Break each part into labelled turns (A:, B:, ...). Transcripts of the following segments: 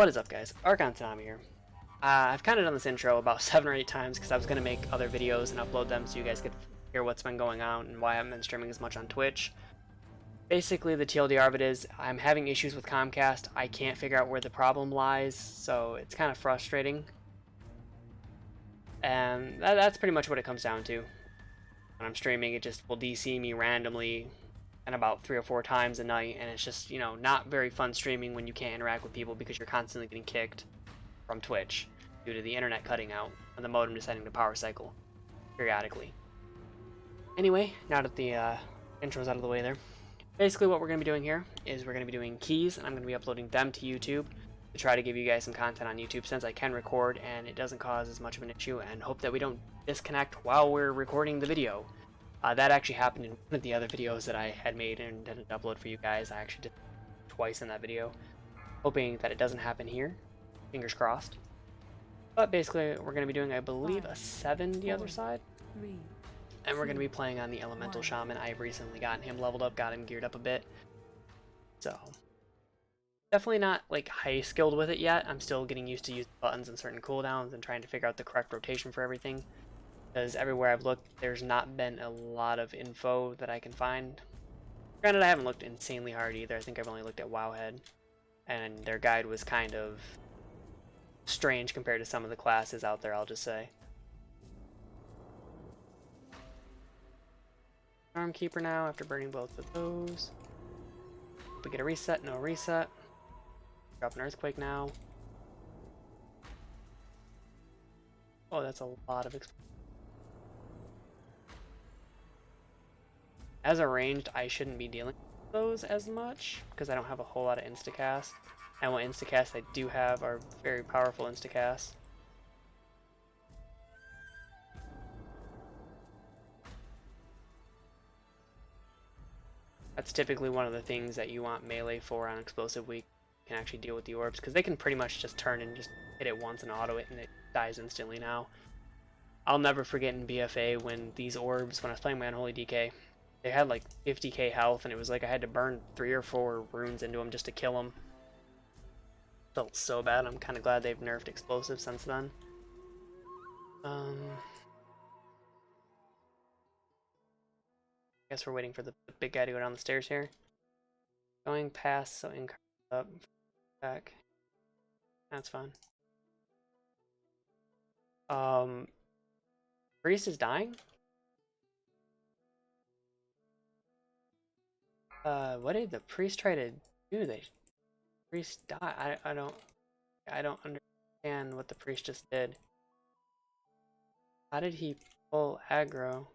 A: What is up, guys? Archon Tanami here. I've kind of done this intro about 7 or 8 times because I was going to make other videos and upload them so you guys could hear what's been going on and why I haven't been streaming as much on Twitch. Basically, the TLDR of it is I'm having issues with Comcast. I can't figure out where the problem lies, so it's kind of frustrating. And that's pretty much what it comes down to. When I'm streaming, it just will DC me randomly and about 3 or 4 times a night, and it's just, you know, not very fun streaming when you can't interact with people because you're constantly getting kicked from Twitch due to the internet cutting out and the modem deciding to power cycle periodically. Anyway, now that the intro's out of the way there, basically what we're going to be doing here is we're going to be doing keys, and I'm going to be uploading them to YouTube to try to give you guys some content on YouTube since I can record and it doesn't cause as much of an issue, and hope that we don't disconnect while we're recording the video. That actually happened in one of the other videos that I had made and didn't upload for you guys. I actually did it twice in that video, hoping that it doesn't happen here. Fingers crossed. But basically, we're going to be doing, I believe, a 7 the other side. And we're going to be playing on the Elemental Shaman. I've recently gotten him leveled up, got him geared up a bit. So, definitely not like high skilled with it yet. I'm still getting used to using buttons and certain cooldowns and trying to figure out the correct rotation for everything. Because everywhere I've looked, there's not been a lot of info that I can find. Granted, I haven't looked insanely hard either. I think I've only looked at Wowhead. And their guide was kind of strange compared to some of the classes out there, I'll just say. Stormkeeper now, after burning both of those. If we get a reset, no reset. Drop an Earthquake now. Oh, that's a lot of exposure. As a ranged, I shouldn't be dealing with those as much, because I don't have a whole lot of instacast. And what instacasts I do have are very powerful instacasts. That's typically one of the things that you want melee for on Explosive Week. You can actually deal with the orbs, because they can pretty much just turn and just hit it once and auto it, and it dies instantly now. I'll never forget in BFA when these orbs, when I was playing my Unholy DK, they had like 50k health, and it was like I had to burn 3 or 4 runes into them just to kill them. Felt so bad. I'm kind of glad they've nerfed explosives since then. Guess we're waiting for the big guy to go down the stairs here. Going past, so in up, back. That's fine. Priest is dying? What did the priest try to do? The priest die? I don't understand what the priest just did. How did he pull aggro?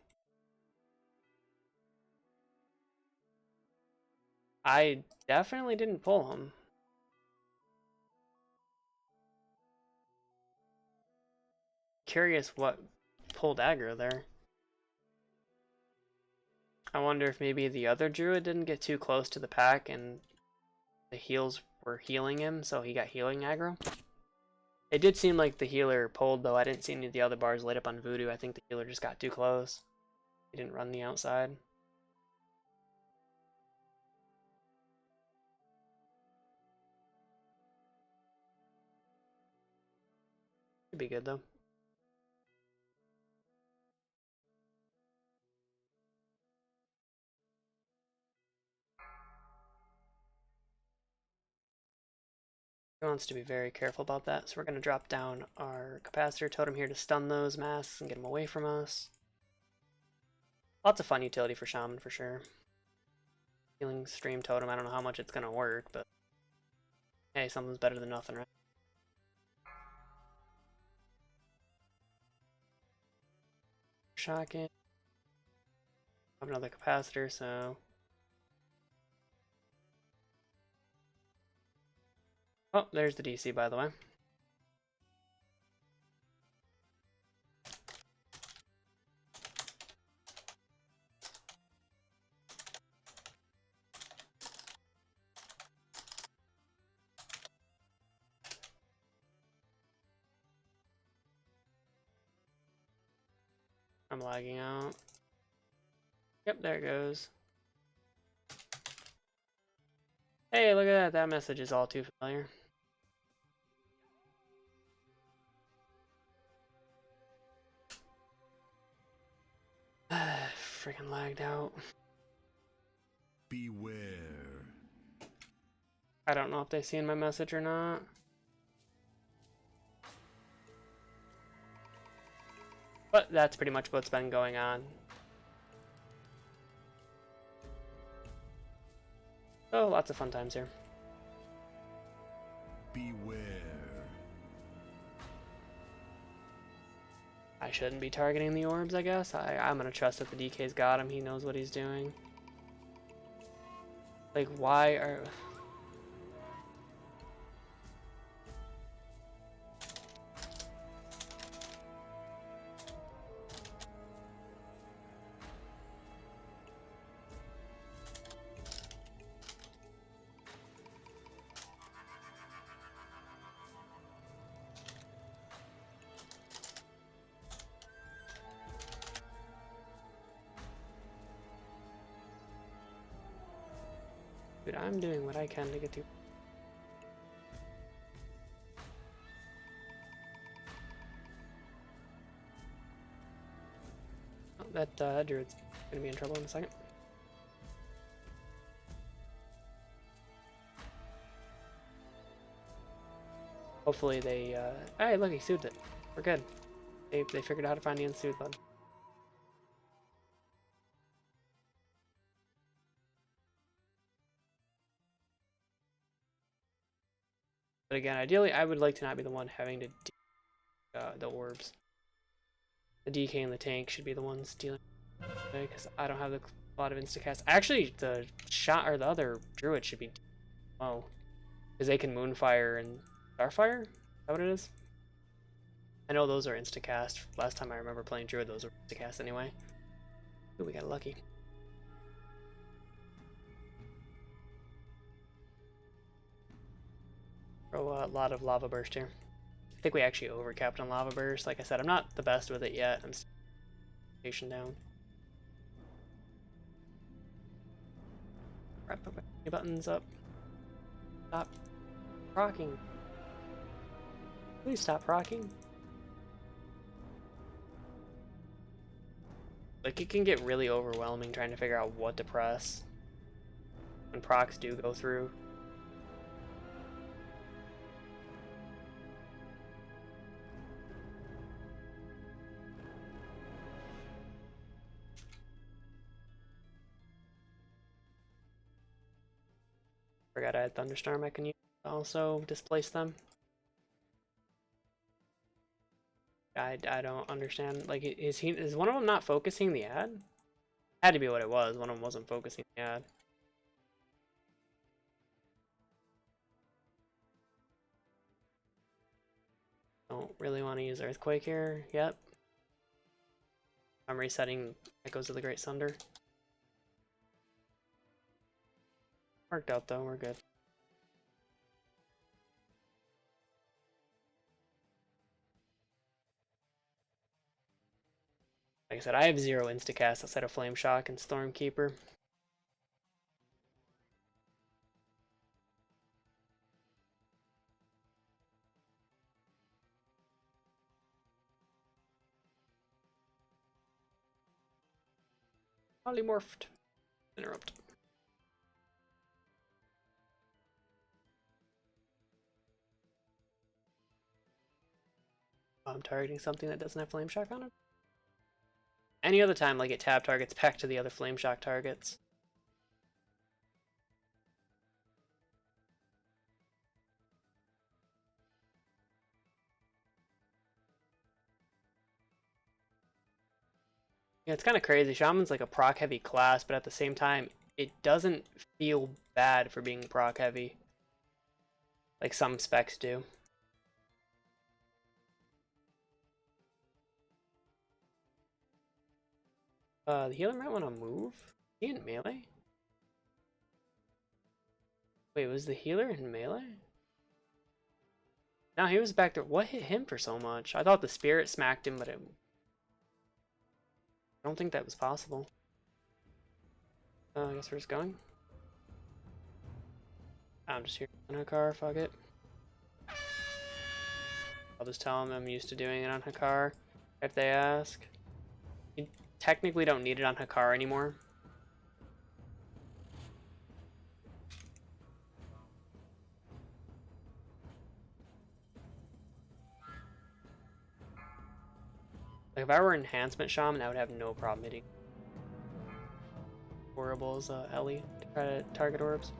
A: I definitely didn't pull him. Curious what pulled aggro there. I wonder if maybe the other druid didn't get too close to the pack and the heals were healing him, so he got healing aggro. It did seem like the healer pulled, though. I didn't see any of the other bars lit up on Voodoo. I think the healer just got too close. He didn't run the outside. Should be good, though. He wants to be very careful about that, so we're going to drop down our capacitor totem here to stun those masks and get them away from us. Lots of fun utility for Shaman, for sure. Healing stream totem, I don't know how much it's going to work, but hey, something's better than nothing, right? Shocking. Have another capacitor, so... Oh, there's the DC, by the way. I'm lagging out. Yep, there it goes. Hey, look at that. That message is all too familiar. freaking lagged out.
B: Beware.
A: I don't know if they've seen my message or not. But that's pretty much what's been going on. So lots of fun times here.
B: Beware.
A: I shouldn't be targeting the orbs, I guess. I'm gonna trust that the DK's got him. He knows what he's doing. Like, why are... Dude, I'm doing what I can to get to... Oh, that druid's gonna be in trouble in a second. Hopefully they, hey, look, he soothed it. We're good. They figured out how to find the unsoothed button. But again, ideally, I would like to not be the one having to deal the orbs. The DK and the tank should be the ones dealing with it, because I don't have a lot of instacast. Actually, the shot or the other druid should be low, because they can moonfire and starfire. Is that what it is? I know those are instacast. Last time I remember playing druid, those were instacast anyway. Ooh, we got lucky. Throw a lot of lava burst here. I think we actually overcapped on lava burst. Like I said, I'm not the best with it yet. I'm still station down. Right, buttons up. Stop rocking. Please stop rocking. Like, it can get really overwhelming trying to figure out what to press when procs do go through. Forgot I had Thunderstorm I can use to also displace them. I don't understand. Like, is one of them not focusing the ad? Had to be what it was. One of them wasn't focusing the ad. Don't really want to use Earthquake here. Yep. I'm resetting Echoes of the Great Sunder. Worked out though, we're good. Like I said, I have 0 instacast outside of Flame Shock and Stormkeeper. Polymorphed. Interrupt. I'm targeting something that doesn't have Flame Shock on it. Any other time, like, it tab targets back to the other Flame Shock targets. Yeah, it's kind of crazy. Shaman's like a proc heavy class, but at the same time, it doesn't feel bad for being proc heavy. Like some specs do. The healer might want to move. Is he in melee? Wait, was the healer in melee? No, he was back there. What hit him for so much? I thought the spirit smacked him, but I don't think that was possible. I guess we're just going. I'm just here on Hakar, fuck it. I'll just tell them I'm used to doing it on Hakar if they ask. technically don't need it on Hakar anymore. Like if I were Enhancement Shaman, I would have no problem hitting horrible as Ellie to try to target orbs.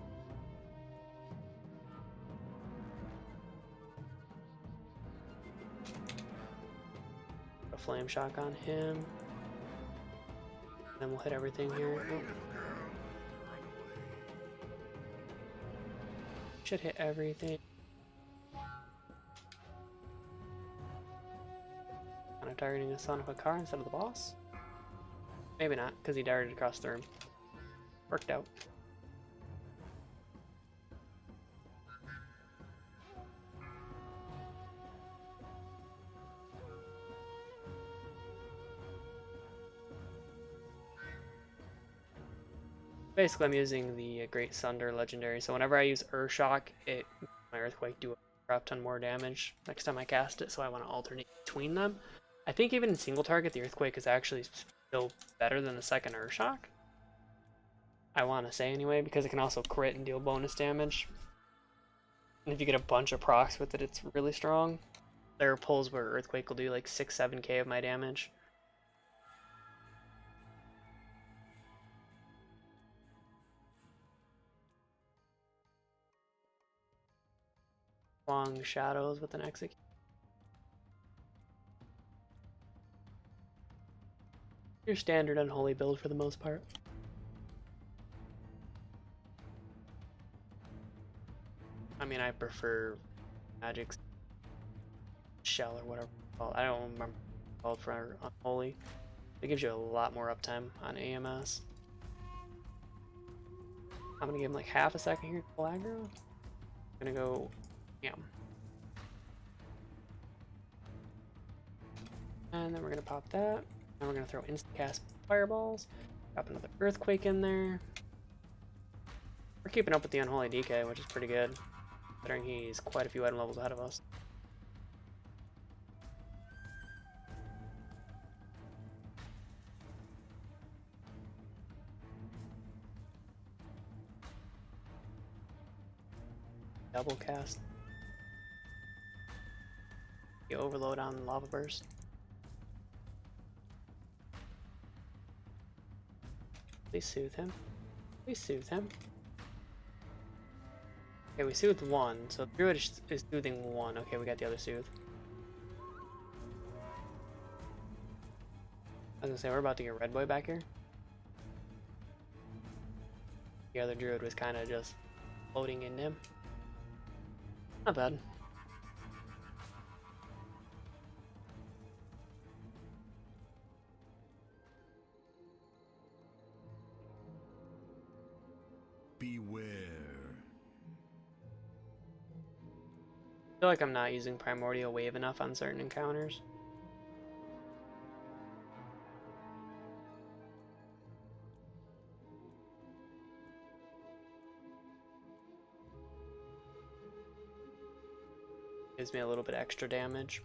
A: A flame shock on him. Then we'll hit everything here. Oh. Should hit everything. Kind of targeting the son of a car instead of the boss. Maybe not, because he darted across the room. Worked out. Basically, I'm using the Great Sunder legendary, so whenever I use Urshock, it makes my Earthquake do a crap ton more damage next time I cast it, so I want to alternate between them. I think even in single target, the Earthquake is actually still better than the second Urshock. I want to say anyway, because it can also crit and deal bonus damage. And if you get a bunch of procs with it, it's really strong. There are pulls where Earthquake will do like 6-7k of my damage. Long shadows with an execute. Your standard unholy build for the most part. I mean, I prefer Magic's Shell or whatever it's called. I don't remember what it's called for unholy. It gives you a lot more uptime on AMS. I'm gonna give him like half a second here to pull aggro. I'm gonna go Yam. And then we're gonna pop that. And we're gonna throw instant cast fireballs. Drop another earthquake in there. We're keeping up with the unholy DK, which is pretty good, considering he's quite a few item levels ahead of us. Double cast. You overload on Lava Burst. Please soothe him. Please soothe him. Okay, we soothed one, so Druid is soothing one. Okay, we got the other soothe. I was gonna say, we're about to get Red Boy back here. The other Druid was kind of just floating in him. Not bad.
B: Beware.
A: I feel like I'm not using Primordial Wave enough on certain encounters. Gives me a little bit extra damage.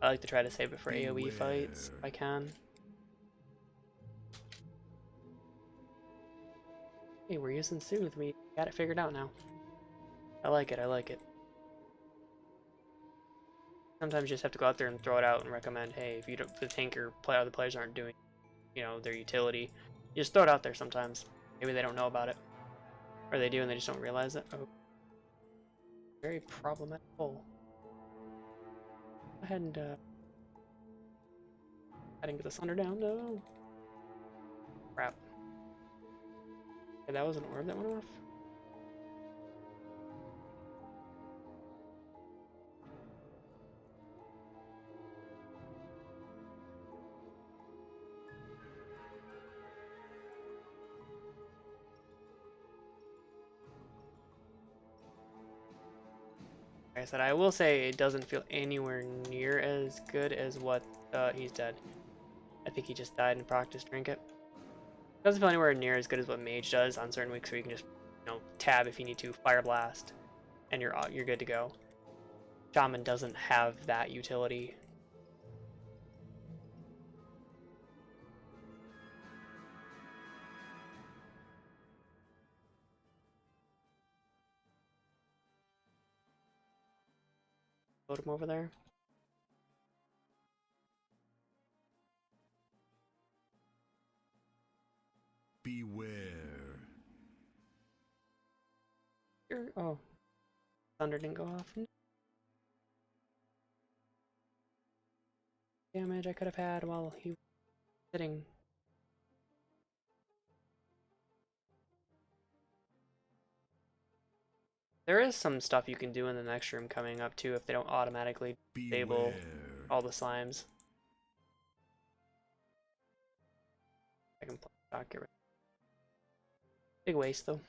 A: I like to try to save it for AoE fights if I can. Hey, we're using Soothe. We got it figured out now. I like it, I like it. Sometimes you just have to go out there and throw it out and recommend, hey, if you don't, if the tanker other players aren't doing, you know, their utility, you just throw it out there sometimes. Maybe they don't know about it. Or they do and they just don't realize it. Oh. Very problematic pull. Go ahead and I didn't get the Sunder down, no. Crap. Okay, that was an orb that went off. Like I said, I will say it doesn't feel anywhere near as good as what he's dead. I think he just died and procced his trinket. Doesn't feel anywhere near as good as what Mage does on certain weeks where you can just, you know, tab if you need to, Fire Blast, and you're good to go. Shaman doesn't have that utility. totem over there.
B: Beware.
A: Here, oh, thunder didn't go off. Damage I could have had while he was sitting. There is some stuff you can do in the next room coming up too if they don't automatically disable all the slimes. I can play stock, get rid. Big waste though.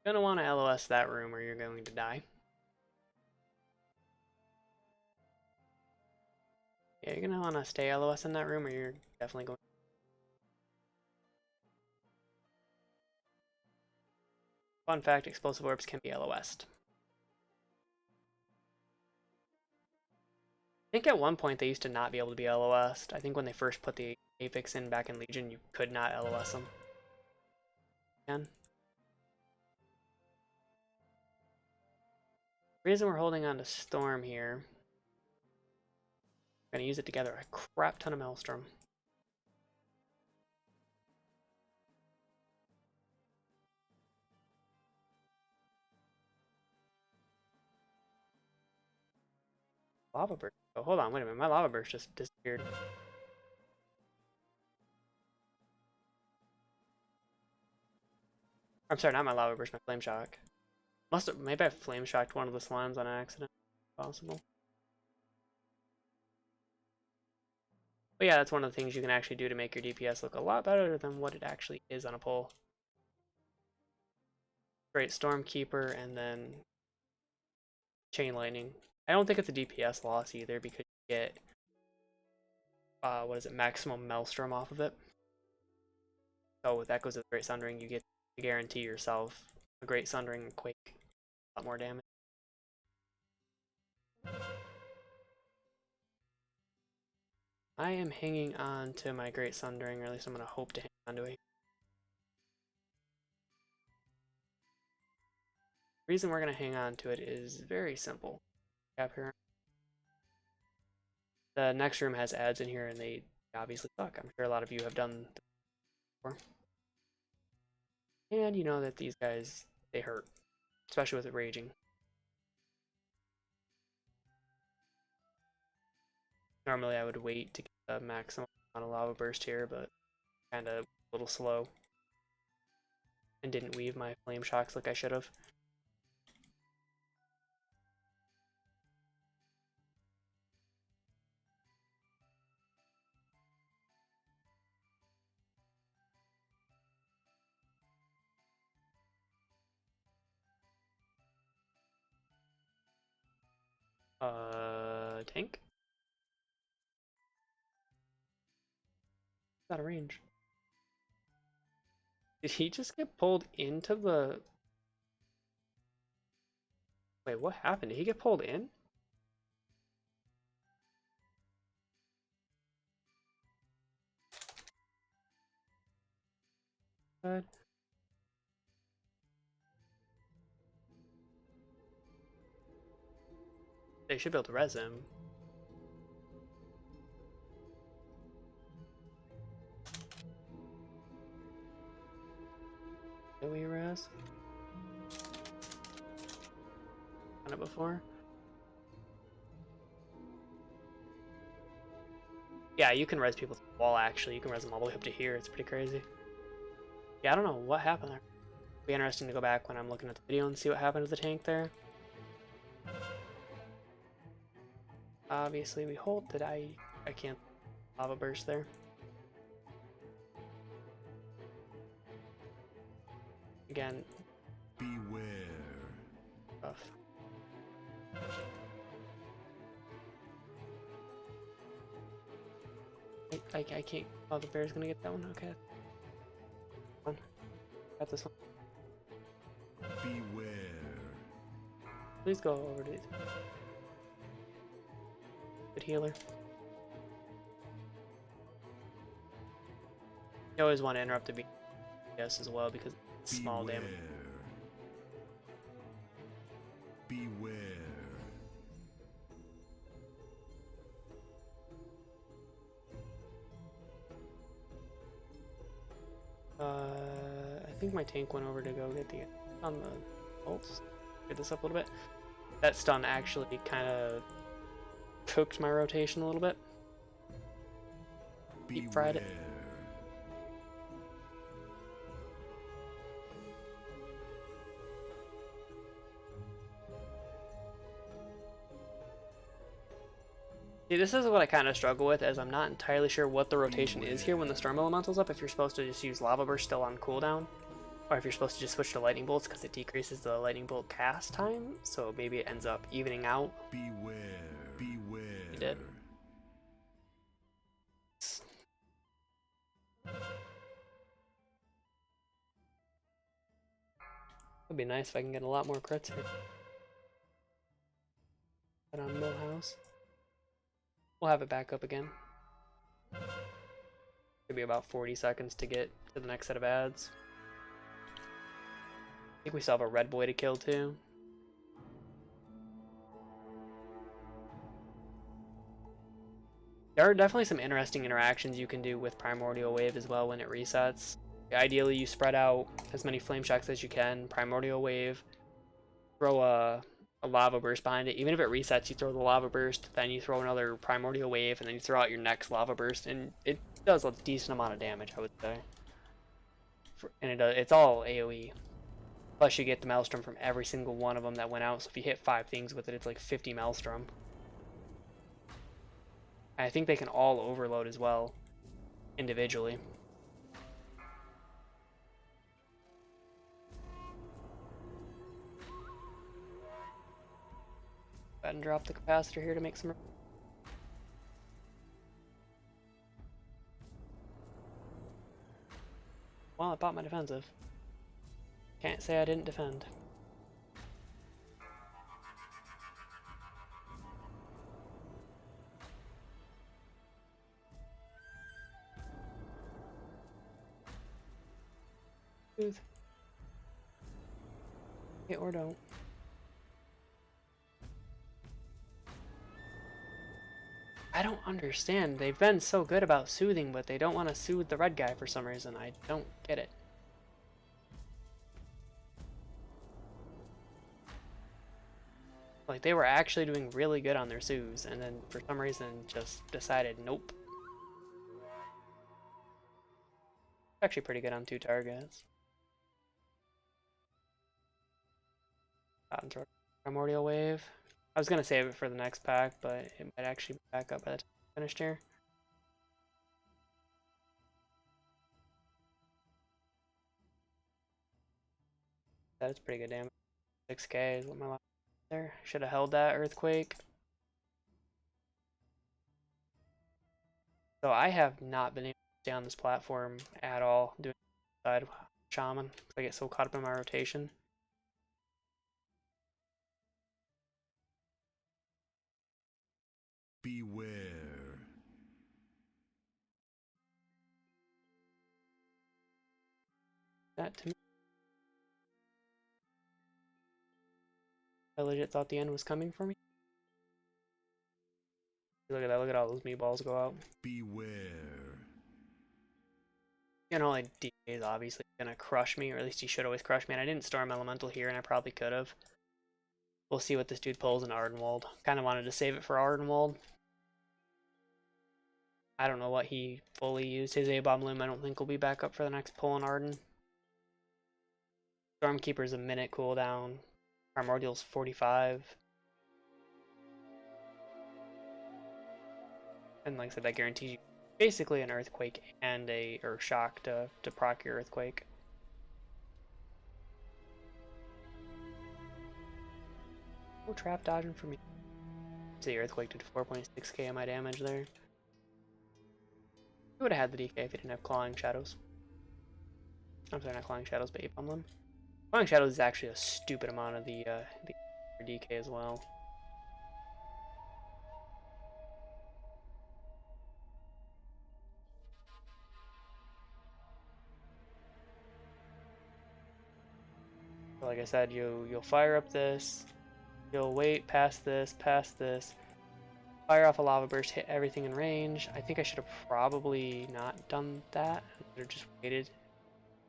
A: You're gonna want to LOS that room or you're going to die. Yeah, you're gonna want to stay LOS in that room or you're definitely going. Fun fact, explosive orbs can be LOS'd. I think at one point they used to not be able to be LOS'd. I think when they first put the Apex in back in Legion, you could not LOS them. Again. The reason we're holding on to Storm here, we're going to use it to gather a crap ton of Maelstrom. Lava Burst. Oh, hold on, wait a minute. My Lava Burst just disappeared. I'm sorry, not my Lava Burst, my Flame Shock. Must have, maybe I Flame Shocked one of the slimes on accident. Possible. But yeah, that's one of the things you can actually do to make your DPS look a lot better than what it actually is on a pull. Great Stormkeeper and then Chain Lightning. I don't think it's a DPS loss either because you get, what is it, maximum Maelstrom off of it. So that goes with Great Sundering, you get to guarantee yourself a Great Sundering and Quake, a lot more damage. I am hanging on to my Great Sundering, or at least I'm going to hope to hang on to it. The reason we're going to hang on to it is very simple. Up here. The next room has ads in here and they obviously suck. I'm sure a lot of you have done this before. And you know that these guys, they hurt. Especially with it raging. Normally I would wait to get the maximum amount of Lava Burst here, but kind of a little slow. And didn't weave my Flame Shocks like I should have. Tank? Out of range. Did he just get pulled into the... Wait, what happened? Did he get pulled in? Good. They should be able to res him. Did we res? Done it before? Yeah, you can res people to the wall actually. You can res them all the way up to here. It's pretty crazy. Yeah, I don't know what happened there. It'll be interesting to go back when I'm looking at the video and see what happened to the tank there. Obviously we hold. Did I can't Lava Burst there. Again.
B: Beware.
A: Rough. I can't. Oh, the bear's gonna get that one. Okay. Come on. Got this one.
B: Beware.
A: Please go over to it. Good healer. You always want to interrupt the beat. yes as well because it's small damage.
B: Beware.
A: I think my tank went over to go get the on the bolts. Get this up a little bit. That stun actually kind of cooked my rotation a little bit. Deep fried it. See, this is what I kind of struggle with, as I'm not entirely sure what the rotation is here when the Storm Elemental's up, if you're supposed to just use Lava Burst still on cooldown, or if you're supposed to just switch to Lightning Bolts because it decreases the Lightning Bolt cast time, so maybe it ends up evening out.
B: Beware. Beware.
A: It did. It'd be nice if I can get a lot more crits here. But on Millhouse. We'll have it back up again. It'll be about 40 seconds to get to the next set of ads. I think we still have a red boy to kill too. There are definitely some interesting interactions you can do with Primordial Wave as well when it resets. Ideally, you spread out as many Flame Shocks as you can, Primordial Wave, throw a Lava Burst behind it. Even if it resets, you throw the Lava Burst, then you throw another Primordial Wave, and then you throw out your next Lava Burst, and it does a decent amount of damage, I would say. And it's all AoE. Plus, you get the Maelstrom from every single one of them that went out, so if you hit 5 things with it, it's like 50 Maelstrom. And I think they can all overload as well, individually. Go ahead and drop the capacitor here to make some. Well, I bought my defensive. Can't say I didn't defend. Smooth. Okay, or don't. I don't understand. They've been so good about soothing, but they don't want to soothe the red guy for some reason. I don't get it. Like, they were actually doing really good on their soothes, and then for some reason just decided, nope. Actually pretty good on 2 targets. Throw Primordial Wave. I was gonna save it for the next pack, but it might actually be back up by the time I finished here. That's pretty good damage. 6k is what my last there. Should have held that Earthquake. So I have not been able to stay on this platform at all doing side Shaman because I get so caught up in my rotation.
B: Beware.
A: That to me. I legit thought the end was coming for me. Look at that, look at all those meatballs go out.
B: Beware.
A: You know, like DK is obviously gonna crush me, or at least he should always crush me, and I didn't Storm Elemental here, and I probably could have. We'll see what this dude pulls in Ardenwald. Kind of wanted to save it for Ardenwald. I don't know what he fully used. His A-Bomb Loom I don't think will be back up for the next pull in Arden. Stormkeeper's a minute cooldown. Primordial's 45. And like I said, that guarantees you basically an Earthquake and a Earth Shock to proc your Earthquake. No trap dodging for me. See, Earthquake did 4.6k of my damage there. He would have had the DK if he didn't have Clawing Shadows. I'm sorry, not Clawing Shadows, but Ape Emblem. Clawing Shadows is actually a stupid amount of the DK as well. Like I said, you'll fire up this, you'll wait past this, fire off a lava burst, hit everything in range. I think I should have probably not done that. I should have just waited,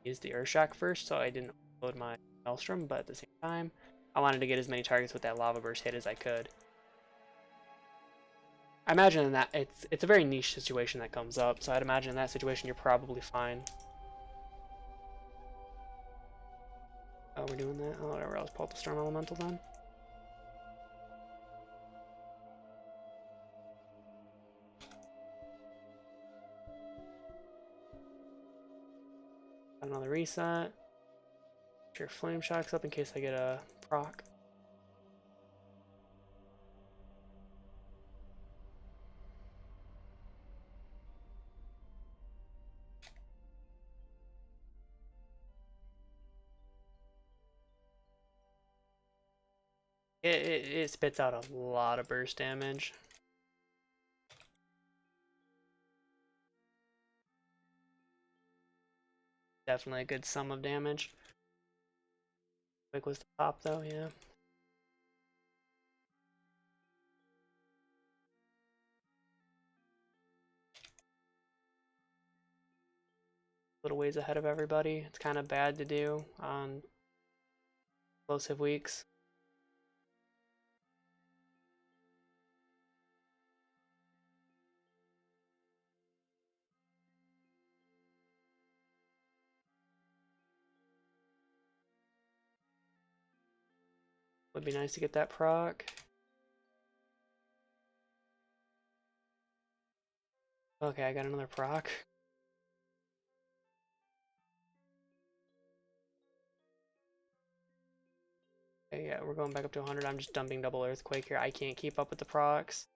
A: used the Earthshock first, so I didn't load my Maelstrom. But at the same time, I wanted to get as many targets with that lava burst hit as I could. I imagine that it's a very niche situation that comes up, so I'd imagine in that situation you're probably fine. Oh, we're doing that? Oh, whatever, I'll just pull up the Storm Elemental then. Got another reset. Sure, Flame Shock's up in case I get a proc. It spits out a lot of burst damage. Definitely a good sum of damage. Quick was the top though, yeah. Little ways ahead of everybody. It's kind of bad to do on explosive weeks. Would be nice to get that proc. Okay, I got another proc. Okay, yeah, we're going back up to 100. I'm just dumping double Earthquake here. I can't keep up with the procs.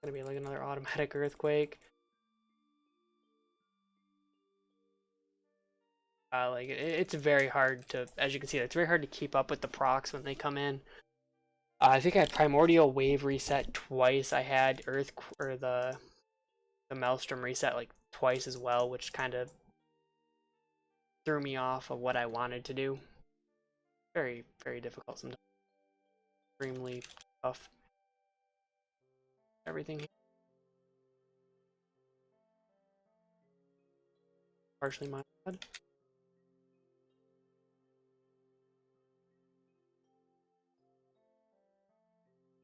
A: Gonna be like another automatic Earthquake. Like it's very hard to, as you can see, it's very hard to keep up with the procs when they come in. I think I had Primordial Wave reset twice. I had the Maelstrom reset like twice as well, which kind of threw me off of what I wanted to do. Very, very difficult sometimes. Extremely tough. Everything here. Partially my bad.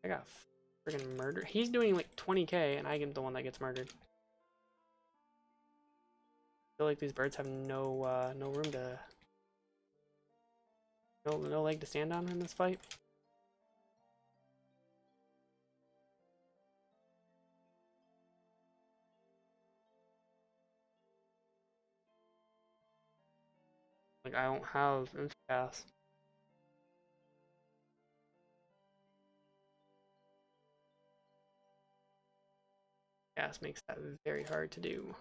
A: I got friggin' murdered. He's doing like 20k and I am the one that gets murdered. I feel like these birds have no room to, no leg to stand on in this fight. Like I don't have Pass. Gas makes that very hard to do.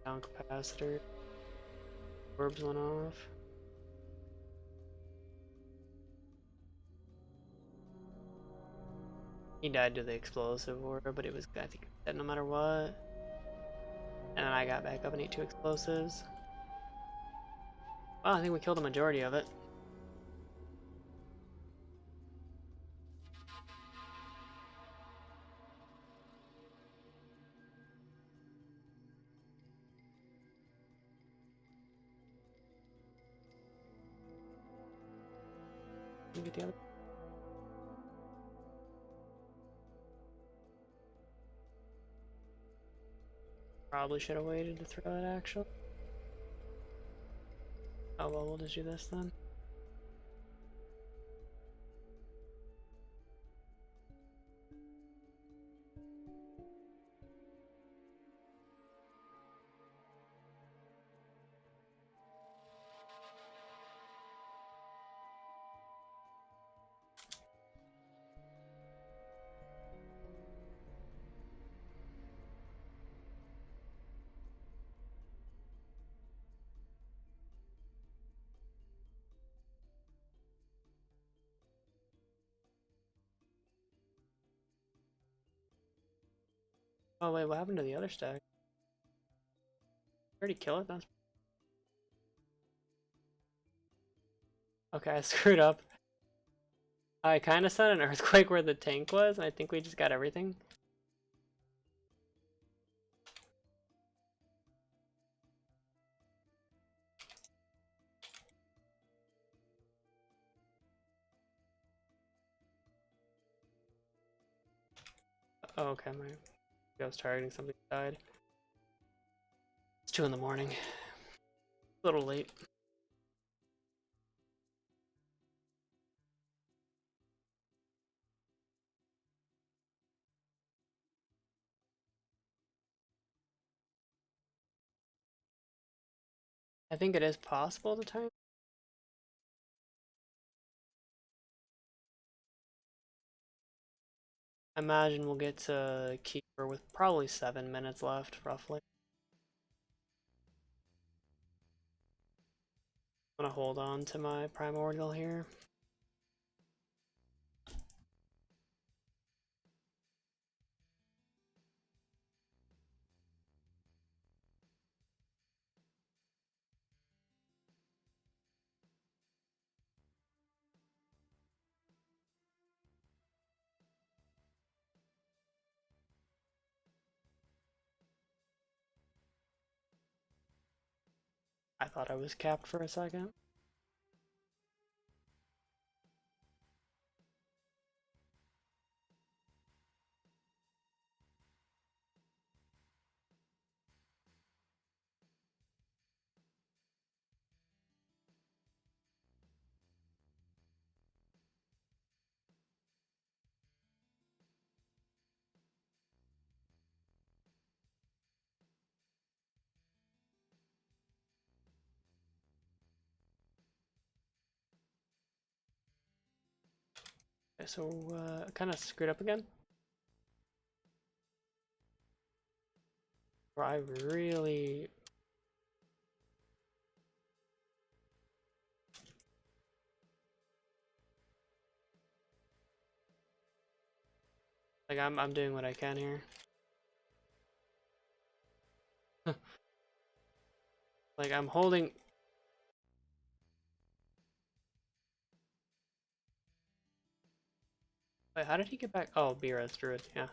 A: Down capacitor. Orbs went off. He died to the explosive aura, but it was, I think, dead no matter what. And then I got back up and ate 2 explosives. Well, I think we killed the majority of it. Let me get the other. Probably should have waited to throw it, actually. Oh well, we'll just do this then. Oh wait, what happened to the other stack? Already kill it? That's okay, I screwed up. I kind of said an earthquake where the tank was, and I think we just got everything. Oh, okay, I was targeting something that died. It's 2 in the morning. A little late. I think it is possible to time. I imagine we'll get to Keeper with probably 7 minutes left, roughly. I'm gonna hold on to my Primordial here. I thought I was capped for a second. Okay, so kind of screwed up again. Where I really like I'm doing what I can here. Like I'm holding. Wait, how did he get back? Oh, B-Res Druid, yeah.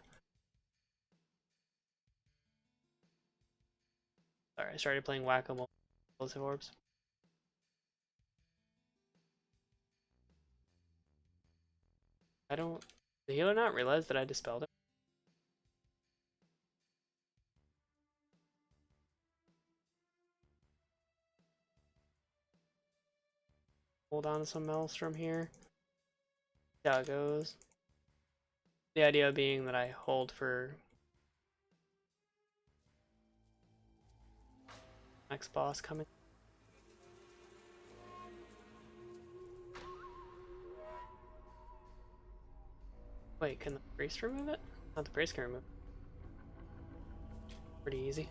A: Sorry, I started playing Whack-A-Mole. Explosive orbs. I don't. Did the healer not realize that I dispelled it? Hold on to some Maelstrom here. See how it goes. The idea being that I hold for next boss coming. Wait, can the priest remove it? Not the priest can remove it. Pretty easy.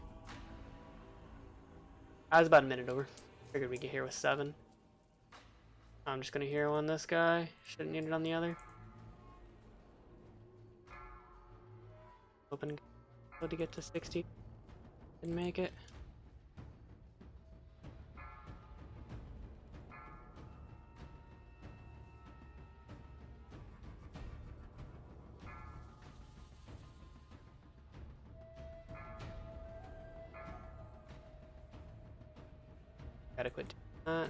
A: I was about a minute over. Figured we'd get here with 7. I'm just gonna hero on this guy. Shouldn't need it on the other. Hoping to get to 60. Didn't make it. Gotta quit doing that.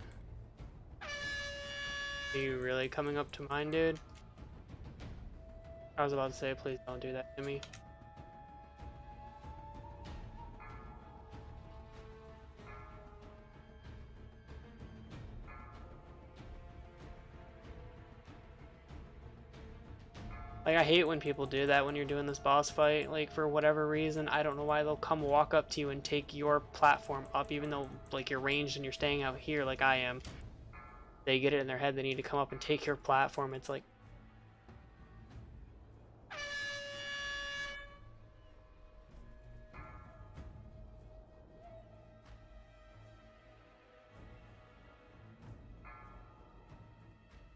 A: Are you really coming up to mine, dude? I was about to say, please don't do that to me. Like, I hate when people do that when you're doing this boss fight. Like, for whatever reason, I don't know why they'll come walk up to you and take your platform up, even though, like, you're ranged and you're staying out here like I am. They get it in their head they need to come up and take your platform. It's like...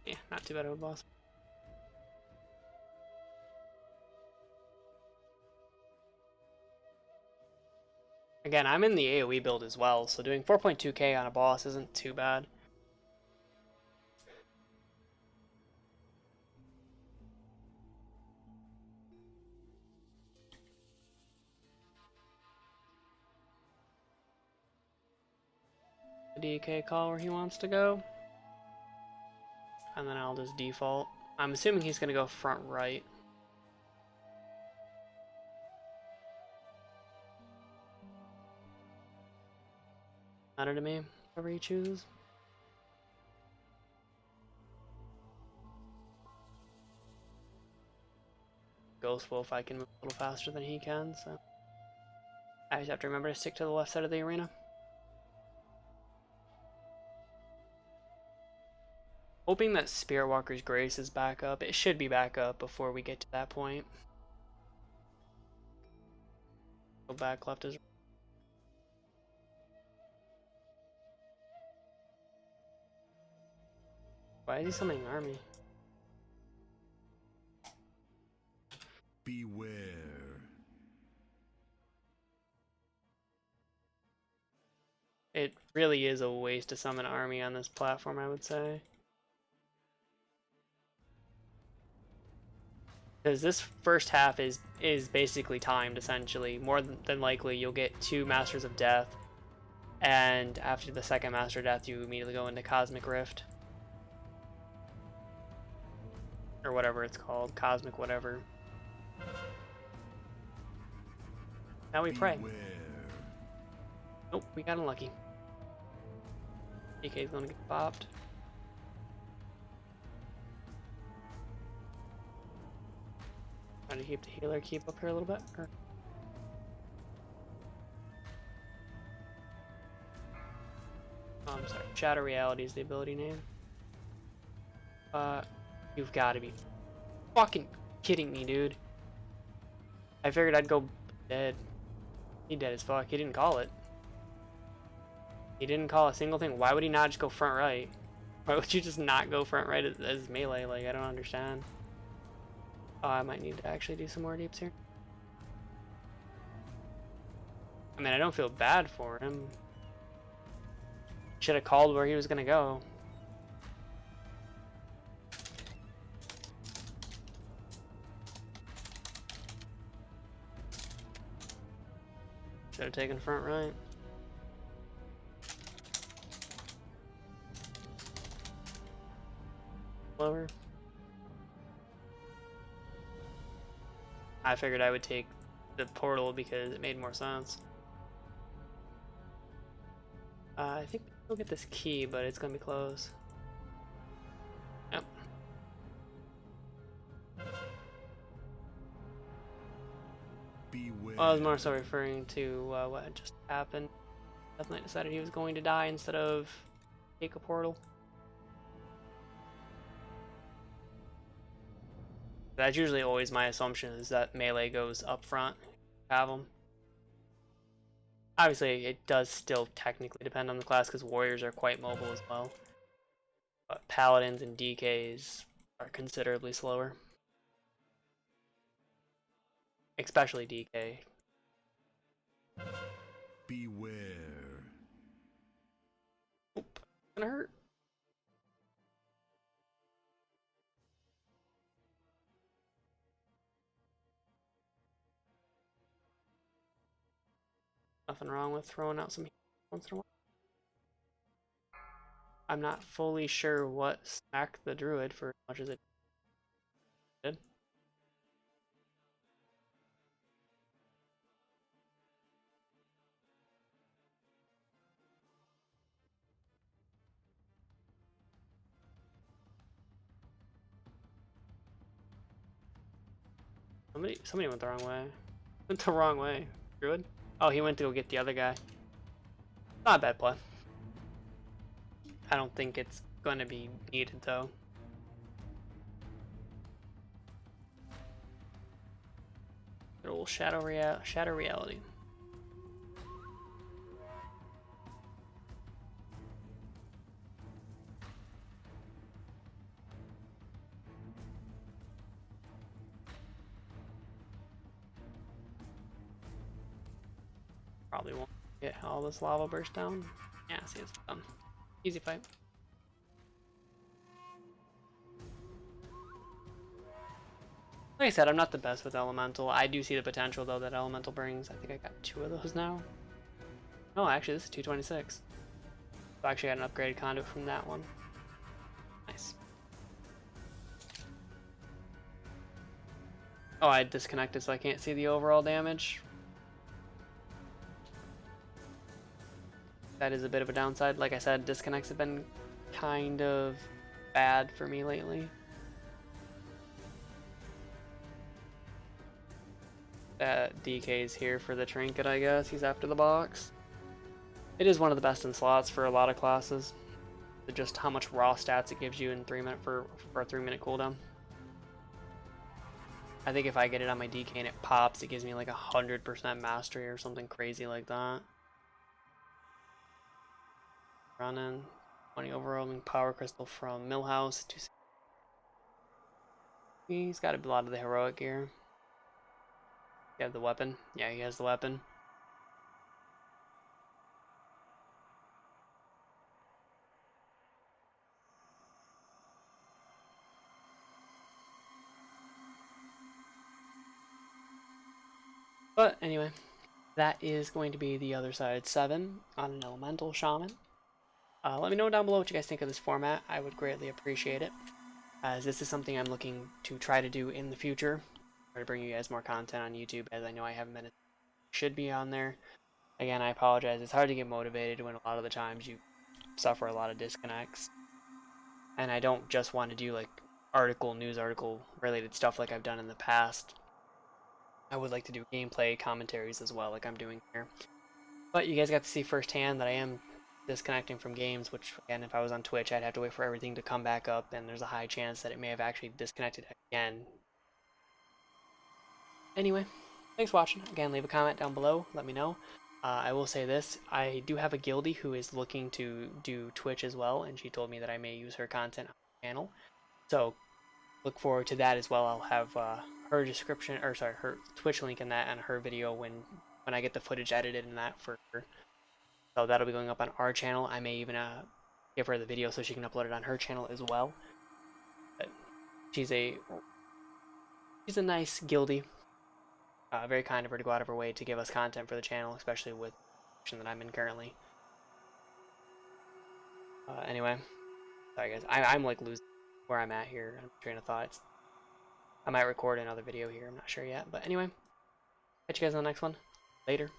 A: Yeah, not too bad of a boss. Again, I'm in the AoE build as well, so doing 4.2k on a boss isn't too bad. DK call where he wants to go. And then I'll just default. I'm assuming he's going to go front right. Matter to me, whatever he chooses. Ghost Wolf, I can move a little faster than he can, so I just have to remember to stick to the left side of the arena. Hoping that Spirit Walker's Grace is back up. It should be back up before we get to that point. Go back, left is right. Why is he summoning an army?
B: Beware.
A: It really is a waste to summon an army on this platform, I would say. Because this first half is basically timed, essentially. More than likely, you'll get 2 Masters of Death, and after the second Master of Death, you immediately go into Cosmic Rift. Or whatever it's called, Cosmic whatever. Now we pray.
B: Beware.
A: Nope, we got unlucky. DK's gonna get bopped. Trying to keep the healer up here a little bit. Or... Oh, I'm sorry. Shadow Reality is the ability name. You've got to be fucking kidding me, dude. I figured I'd go dead. He dead as fuck. He didn't call it. He didn't call a single thing. Why would he not just go front right? Why would you just not go front right as melee? Like, I don't understand. Oh, I might need to actually do some more deeps here. I mean, I don't feel bad for him. Should have called where he was gonna go. Should have taken front right. Lower. I figured I would take the portal because it made more sense. I think we'll get this key, but it's gonna be close. Yep.
B: Beware.
A: Well, I was more so referring to what had just happened. Death Knight decided he was going to die instead of take a portal. That's usually always my assumption, is that melee goes up front. Have them. Obviously, it does still technically depend on the class because warriors are quite mobile as well. But paladins and DKs are considerably slower. Especially DK.
B: Beware.
A: Oop, gonna hurt. Nothing wrong with throwing out some heat once in a while. I'm not fully sure what smacked the druid for as much as it did. Somebody went the wrong way. Went the wrong way. Druid? Oh, he went to go get the other guy. Not a bad play. I don't think it's going to be needed though. Good old shadow reality. Probably won't. Get all this lava burst down. Yeah, see, it's done. Easy fight. Like I said, I'm not the best with Elemental. I do see the potential, though, that Elemental brings. I think I got 2 of those now. Oh, actually, this is 226. So I actually got an upgraded conduit from that one. Nice. Oh, I disconnected so I can't see the overall damage. That is a bit of a downside. Like I said, disconnects have been kind of bad for me lately. DK's here for the trinket, I guess. He's after the box. It is one of the best in slots for a lot of classes. Just how much raw stats it gives you in 3 minute for a 3-minute cooldown. I think if I get it on my DK and it pops, it gives me like 100% mastery or something crazy like that. Running 20 overwhelming power crystal from Millhouse. He's got a lot of the heroic gear. You have the weapon. Yeah, he has the weapon. But anyway, that is going to be the other side 7 on an Elemental Shaman. Let me know down below what you guys think of this format. I would greatly appreciate it, as this is something I'm looking to try to do in the future. Try to bring you guys more content on YouTube, as I know I haven't been. Should be on there. Again, I apologize. It's hard to get motivated when a lot of the times you suffer a lot of disconnects. And I don't just want to do like news article related stuff like I've done in the past. I would like to do gameplay commentaries as well, like I'm doing here. But you guys got to see firsthand that I am disconnecting from games, which again, if I was on Twitch, I'd have to wait for everything to come back up, and there's a high chance that it may have actually disconnected again. Anyway, thanks for watching. Again, leave a comment down below, let me know. I will say this, I do have a guildie who is looking to do Twitch as well, and she told me that I may use her content on the channel. So look forward to that as well. I'll have her description, or sorry, her Twitch link in that and her video when I get the footage edited in that for her. So that'll be going up on our channel. I may even give her the video so she can upload it on her channel as well. But she's a nice guildie. Very kind of her to go out of her way to give us content for the channel, especially with the position that I'm in currently. Anyway, sorry guys, I'm like losing where I'm at here. I'm train of thought. I might record another video here. I'm not sure yet, but anyway, catch you guys on the next one. Later.